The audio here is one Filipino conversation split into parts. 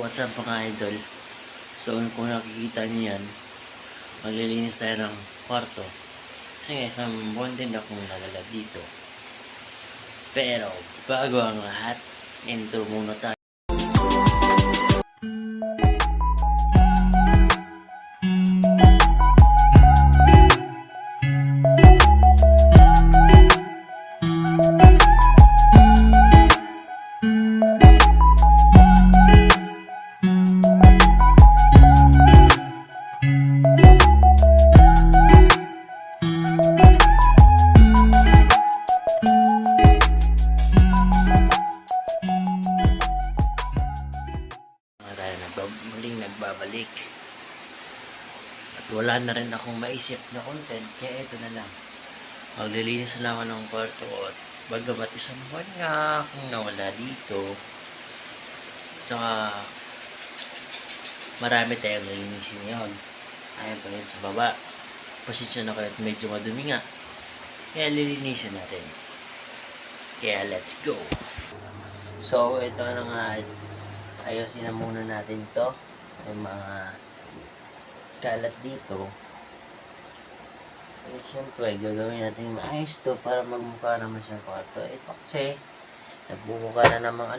What's up mga idol? So kung nakikita niyo yan, maglilinis tayo ng kwarto. Kasi nga isang buwan din akong nawala dito. Pero bago ang lahat, intro muna tayo. Muling nagbabalik at wala na rin akong maisip na content, kaya ito na lang, maglilinis na lang ng kwarto. At bagamat isang buwan nga akong nawala dito, tsaka marami tayong nalinisin ngayon. Ayan pa yun sa baba, pasensya na kayo at medyo madumi nga, kaya lilinisin natin. Kaya let's go. So ito na nga, ayusin na muna natin to. May mga kalat dito. Eh, syempre, gagawin natin maayos to para magmukha naman siyang kwarto. Ito kasi, nagmumukha na namang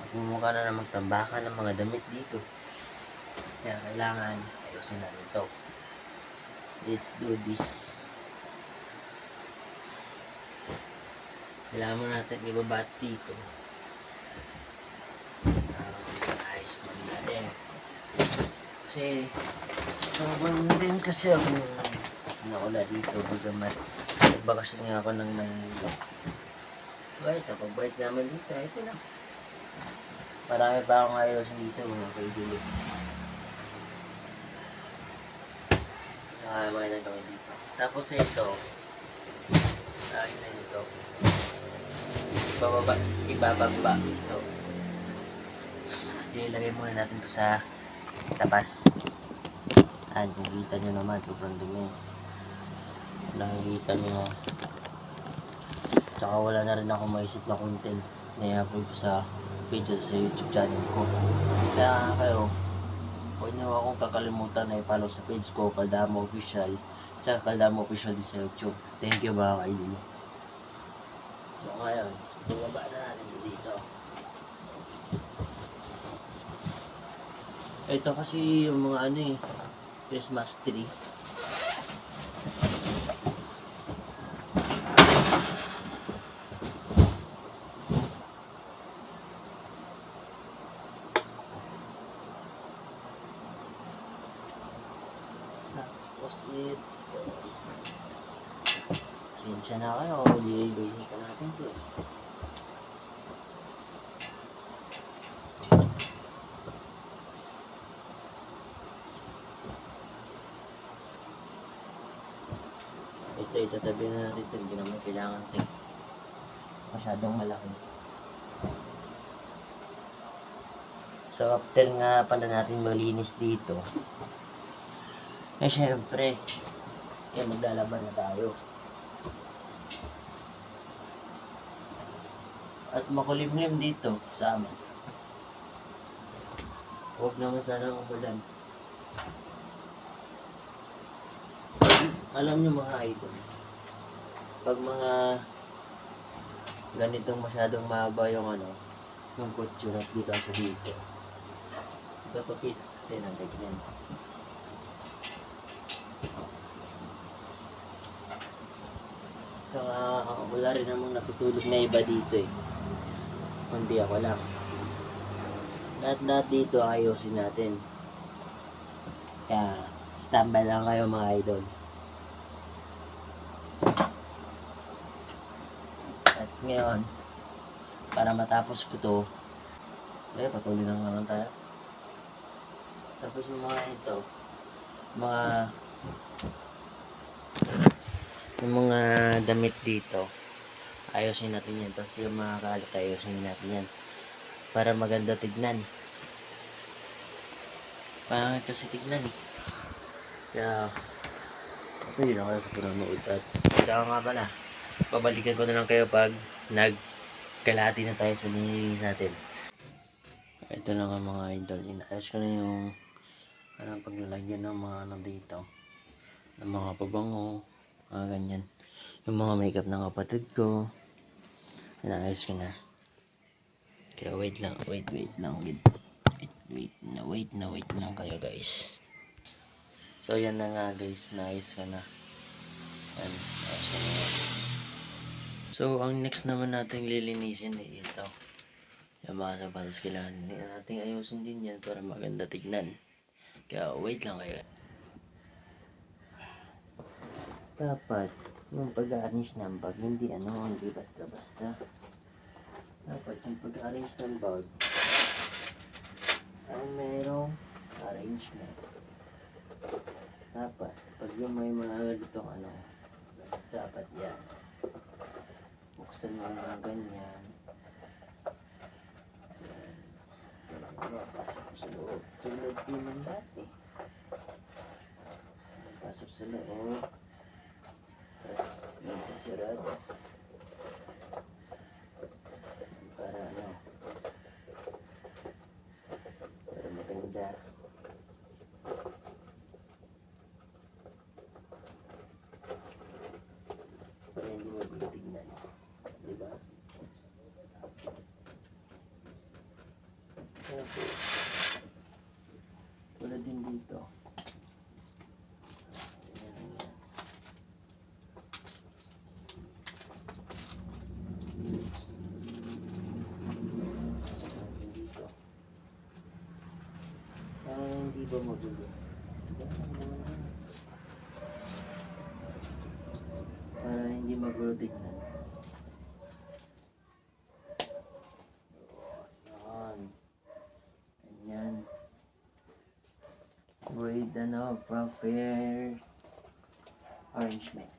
nagmumukha na namang tambakan ng mga damit dito. Kaya kailangan ayusin natin to. Let's do this. Kailangan mo natin ibabat dito. Kasi isang buwan din kasi ako nawala dito, bagamat nagbakasyon nga ako ng Manila. Right, pagbalik naman dito, ito lang. Marami pa akong ayusin dito mga kaibigan. Nakakamain na kami dito. Tapos ito, akin na ito. Ibababa ito. Ilagay muna natin ito sa tapas. Ayan, kung kita nyo naman, sobrang dumi. Nakikita nyo. Tsaka wala na rin ako maisip na content na i-upload sa page sa YouTube channel ko. Kaya kayo, huwag nyo akong kakalimutan na i-follow sa page ko, Kaldamo Official. Tsaka Kaldamo Official din sa YouTube. Thank you mga kaibigan. So ngayon, bumaba na natin dito. Ito kasi yung mga Christmas tree. Tapos ito. Sinsya na kayo, lililuhin ka natin ito. Ito, itatabi na natin ito. Hindi naman kailangan ito. Masyadong malaki. So, after nga pala natin malinis dito, eh syempre, maglalaban na tayo. At makulimlim dito sa amin. Huwag naman sana umulan. Alam nyo mga idol, pag mga ganitong masyadong mahaba yung yung kutsyon at dito sa dito, ipapakit natin ang tignan. Tsaka wala rin namang natutulog na iba dito kundi ako lang. Lahat dito ayusin natin. Kaya standby lang kayo mga idol. At ngayon, para matapos ko to, patuloy lang naman tayo. Tapos yung mga ito, yung mga damit dito, ayusin natin yan. Tapos yung mga kalat, ayusin natin yan para maganda tignan. Pangit kasi tignan Kaya ito yun ako sa panonood. At saka nga pala, babalikan ko na lang kayo pag nagkalahati na tayo sa nilinis natin. Ito na nga mga idol, inaayos ko na yung paglalagyan ng mga dito, ng mga pabango, mga ganyan, yung mga makeup ng kapatid ko, inaayos ko na. Kaya wait lang kayo guys. So yan na nga guys, naayos ko na. Yan, naayos ko na yan. So ang next naman natin lilinisin ay ito, yung mga sapatos. Kailangan natin ayusin din yan para maganda tignan. Kaya wait lang kayo. Dapat yung pag-arrange ng bag, hindi basta-basta. Dapat yung pag-arrange ng bag ay mayroong arrangement. Dapat pag yung may mga ditong dapat yan buksan mo mga ganyan. Pasok ko sa loob tulad din ng dati. Pasok sa loob, tapos may sasarado para para maganda. Para hindi mo tignan, diba? Tapos tulad din dito. Hindi ba magulo? Para hindi magulo tignan. Ganyan. With proper arrangement.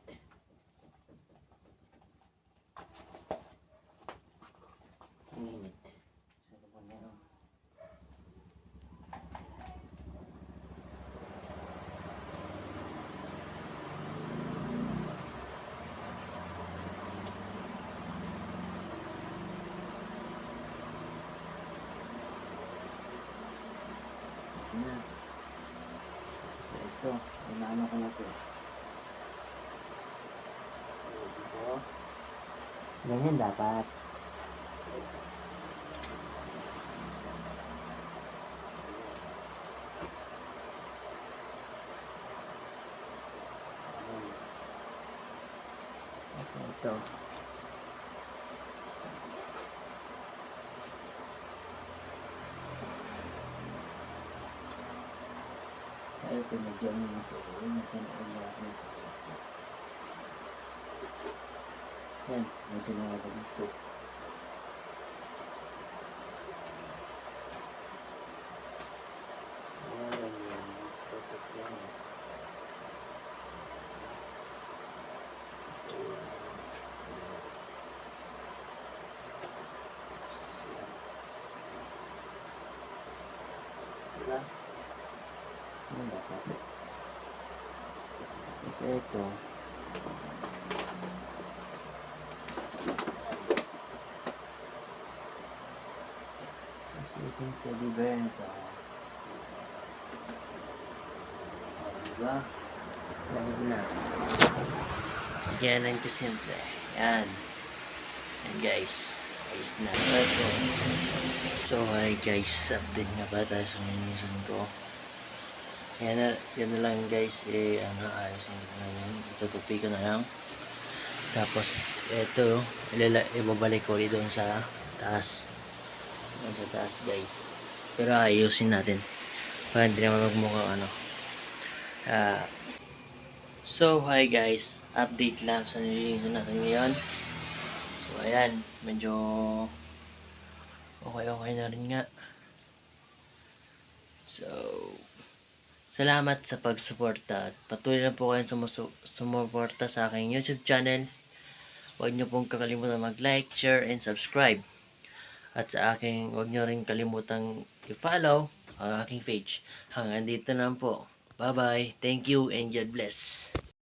Init. Saan ba meron? Yan. So ito, inaano ko na ito. Dito. Ganyan dapat. So, ito. Ay, pinagyan mo ito. Yan, may pinagawa dito. Diba? Ano dapat? Kasi ito, kasi itong teddy bear nito, diba? Dahil na ganyan ka simple. Yan. Yan guys, ayos na. So hi guys, update nga ba tayo sa minsan ko. Yan na lang guys, ayusin ko na yan. Itutupi ko na lang. Tapos ito, ibabalik ko ulit doon sa taas. Doon sa taas guys. Pero ayusin natin para hindi naman magmukhang so hi guys, update lang sa nililisan natin ngayon. So ayan, medyo okay na rin nga. So salamat sa pagsuporta at patuloy na po kayong sumuporta sa aking YouTube channel. Huwag nyo pong kakalimutan mag-like, share, and subscribe. At sa aking, huwag nyo rin kalimutang i-follow ang aking page. Hanggang dito na po. Bye-bye. Thank you and God bless.